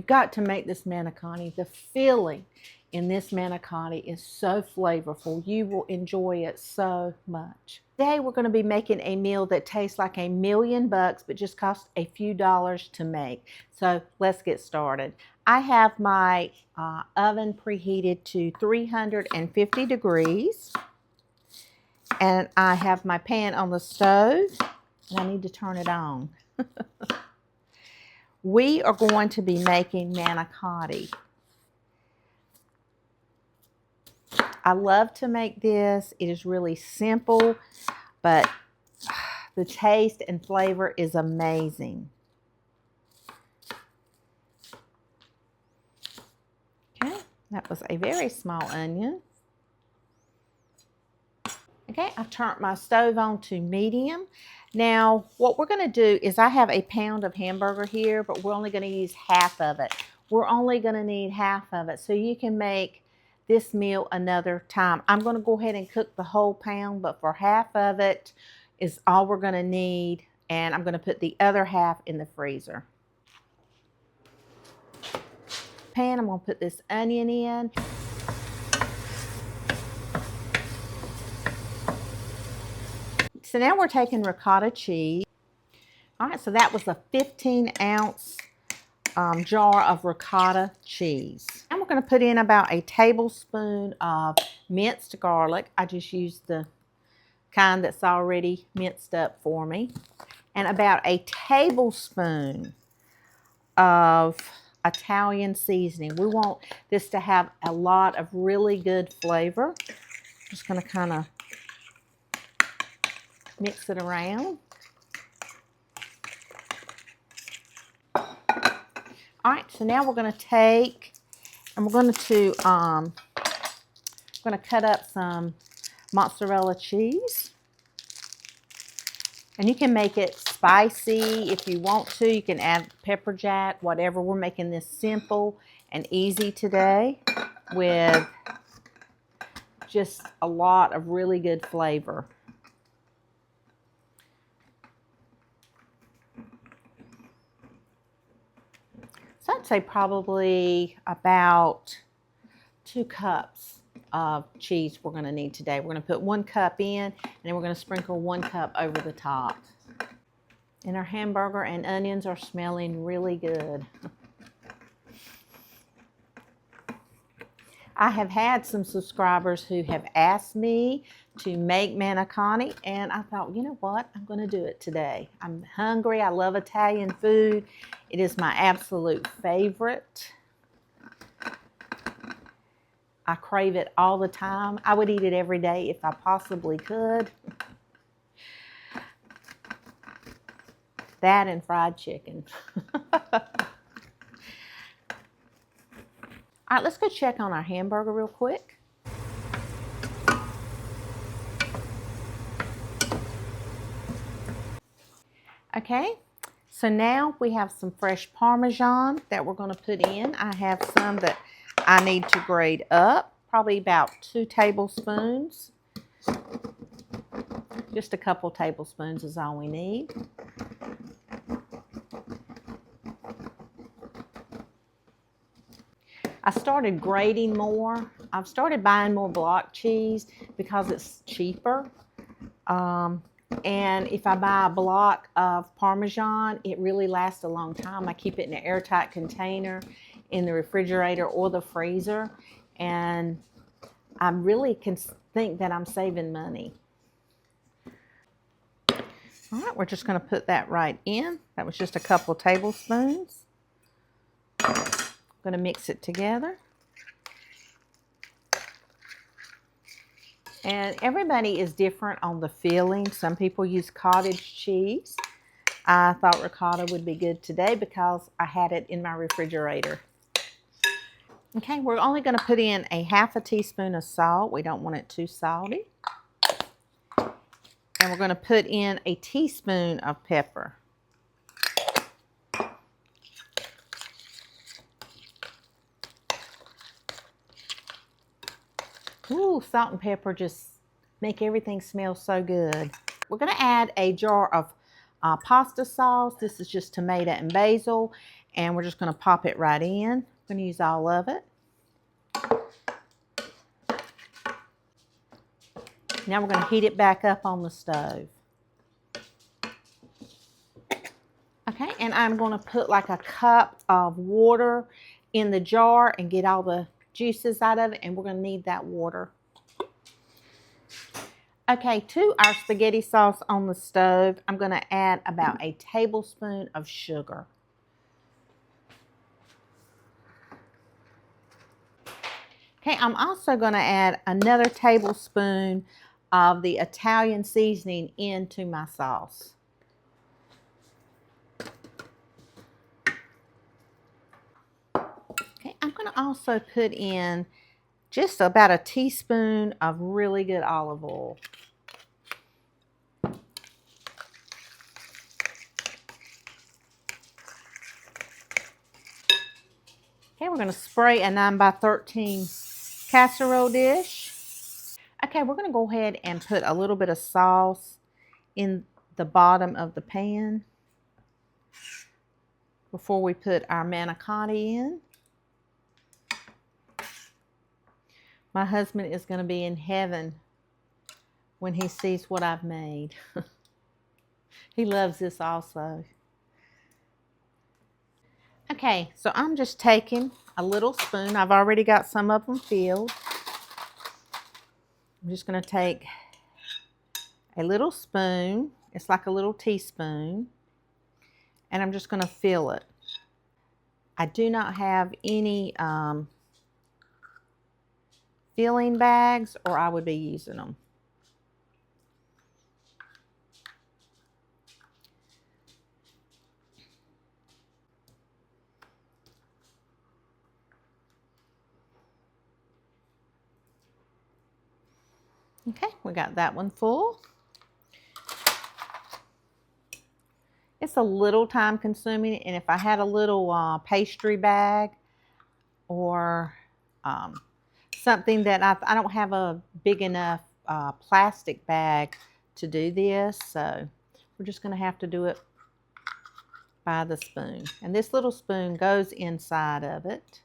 You've got to make this manicotti. The filling in this manicotti is so flavorful. You will enjoy it so much. Today we're going to be making a meal that tastes like $1,000,000 but just costs a few dollars to make. So let's get started. I have my oven preheated to 350 degrees. And I have my pan on the stove. And I need to turn it on. We are going to be making manicotti. I love to make this. It is really simple, but the taste and flavor is amazing. Okay, that was a very small onion. Okay, I've turned my stove on to medium. Now, what we're going to do is I have a pound of hamburger here, but we're only going to use half of it. We're only going to need half of it, so you can make this meal another time. I'm going to go ahead and cook the whole pound, but for half of it is all we're going to need, and I'm going to put the other half in the freezer. Pan, I'm going to put this onion in. So now we're taking ricotta cheese. All right, so that was a 15-ounce jar of ricotta cheese. And we're going to put in about a tablespoon of minced garlic. I just used the kind that's already minced up for me. And about a tablespoon of Italian seasoning. We want this to have a lot of really good flavor. Just going to kind of mix it around. All right, so now we're going to take, and we're going to cut up some mozzarella cheese. And you can make it spicy if you want to. You can add pepper jack, whatever. We're making this simple and easy today with just a lot of really good flavor. So I'd say probably about 2 cups of cheese we're going to need today. We're going to put 1 cup in, and then we're going to sprinkle 1 cup over the top. And our hamburger and onions are smelling really good. I have had some subscribers who have asked me to make manicotti, and I thought, you know what, I'm going to do it today. I'm hungry. I love Italian food. It is my absolute favorite. I crave it all the time. I would eat it every day if I possibly could. That and fried chicken. All right, let's go check on our hamburger real quick. Okay, so now we have some fresh Parmesan that we're going to put in. I have some that I need to grate up, probably about 2 tablespoons. Just a couple tablespoons is all we need. I started grating more. I've started buying more block cheese because it's cheaper. And if I buy a block of Parmesan, it really lasts a long time. I keep it in an airtight container in the refrigerator or the freezer. And I really can think that I'm saving money. All right, we're just going to put that right in. That was just a couple tablespoons. I'm going to mix it together. And everybody is different on the filling. Some people use cottage cheese. I thought ricotta would be good today because I had it in my refrigerator. Okay, we're only going to put in a ½ teaspoon of salt. We don't want it too salty. And we're going to put in a teaspoon of pepper. Ooh, salt and pepper just make everything smell so good. We're going to add a jar of pasta sauce. This is just tomato and basil. And we're just going to pop it right in. I'm going to use all of it. Now we're going to heat it back up on the stove. Okay, and I'm going to put like a cup of water in the jar and get all the juices out of it, and we're going to need that water. Okay, to our spaghetti sauce on the stove, I'm going to add about a tablespoon of sugar. Okay, I'm also going to add another tablespoon of the Italian seasoning into my sauce. Okay, I'm going to also put in just about a teaspoon of really good olive oil. Okay, we're going to spray a 9x13 casserole dish. Okay, we're going to go ahead and put a little bit of sauce in the bottom of the pan before we put our manicotti in. My husband is going to be in heaven when he sees what I've made. He loves this also. Okay, so I'm just taking a little spoon. I've already got some of them filled. I'm just going to take a little spoon. It's like a little teaspoon. And I'm just going to fill it. I do not have any filling bags, or I would be using them. Okay, we got that one full. It's a little time consuming, and if I had a little pastry bag or something that I don't have a big enough plastic bag to do this, so we're just going to have to do it by the spoon. And this little spoon goes inside of it.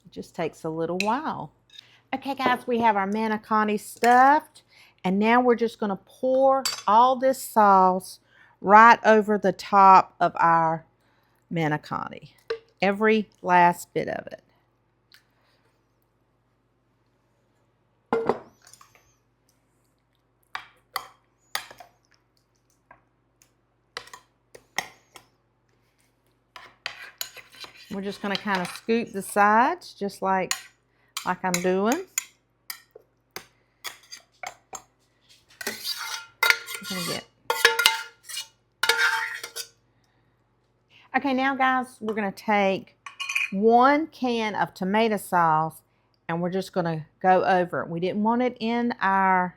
It just takes a little while. Okay guys, we have our manicotti stuffed, and now we're just going to pour all this sauce right over the top of our manicotti. Every last bit of it. We're just going to kind of scoop the sides just like I'm doing. Okay, now guys, we're going to take 1 can of tomato sauce and we're just going to go over it. We didn't want it in our,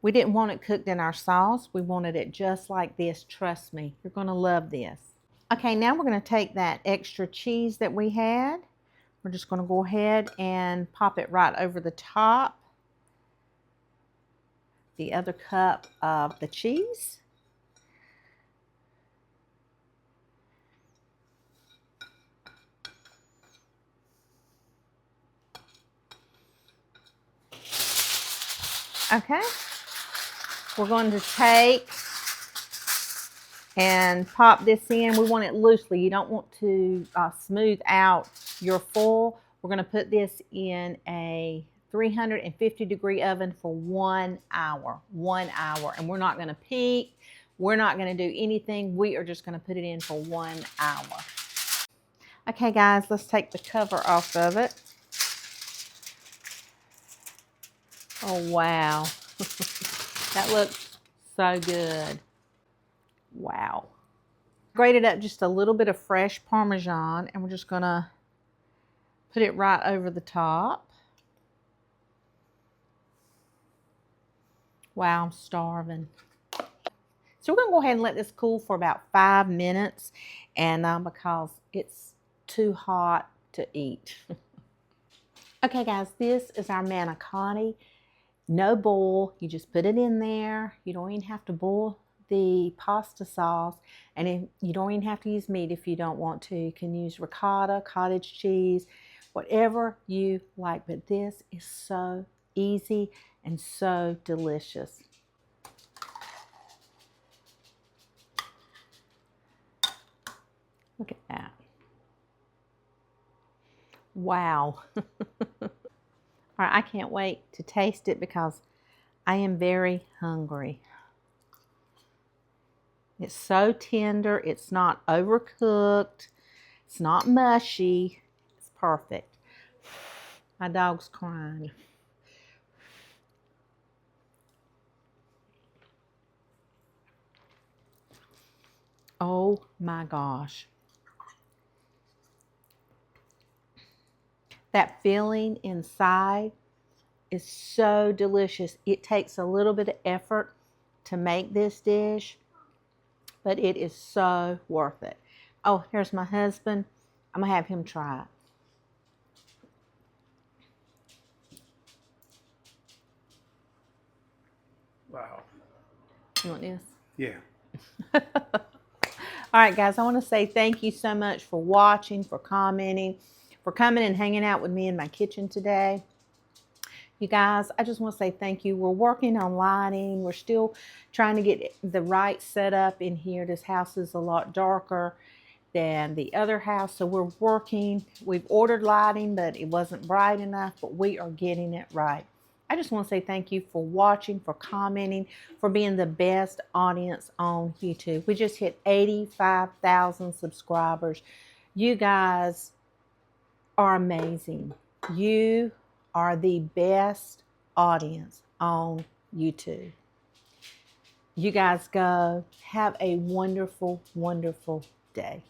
we didn't want it cooked in our sauce. We wanted it just like this. Trust me, you're going to love this. Okay, now we're going to take that extra cheese that we had. We're just going to go ahead and pop it right over the top. The other cup of the cheese. Okay, we're going to take and pop this in. We want it loosely. You don't want to smooth out your foil. We're going to put this in a 350-degree oven for 1 hour. 1 hour. And we're not going to peek. We're not going to do anything. We are just going to put it in for 1 hour. Okay, guys, let's take the cover off of it. Oh, wow. That looks so good. Wow. Grated up just a little bit of fresh Parmesan, and we're just going to put it right over the top. Wow, I'm starving. So we're going to go ahead and let this cool for about 5 minutes, and because it's too hot to eat. Okay, guys, this is our manicotti. No boil. You just put it in there. You don't even have to boil the pasta sauce, and if you don't even have to use meat if you don't want to. You can use ricotta, cottage cheese, whatever you like. But this is so easy and so delicious. Look at that. Wow. All right, I can't wait to taste it because I am very hungry. It's so tender. It's not overcooked. It's not mushy. It's perfect. My dog's crying. Oh my gosh. That filling inside is so delicious. It takes a little bit of effort to make this dish, but it is so worth it. Oh, here's my husband. I'm gonna have him try it. Wow. You want this? Yeah. All right, guys, I want to say thank you so much for watching, for commenting, for coming and hanging out with me in my kitchen today. You guys, I just want to say thank you. We're working on lighting. We're still trying to get the right setup in here. This house is a lot darker than the other house, so we're working. We've ordered lighting, but it wasn't bright enough, but we are getting it right. I just want to say thank you for watching, for commenting, for being the best audience on YouTube. We just hit 85,000 subscribers. You guys are amazing. You are the best audience on YouTube. You guys go. Have a wonderful, wonderful day.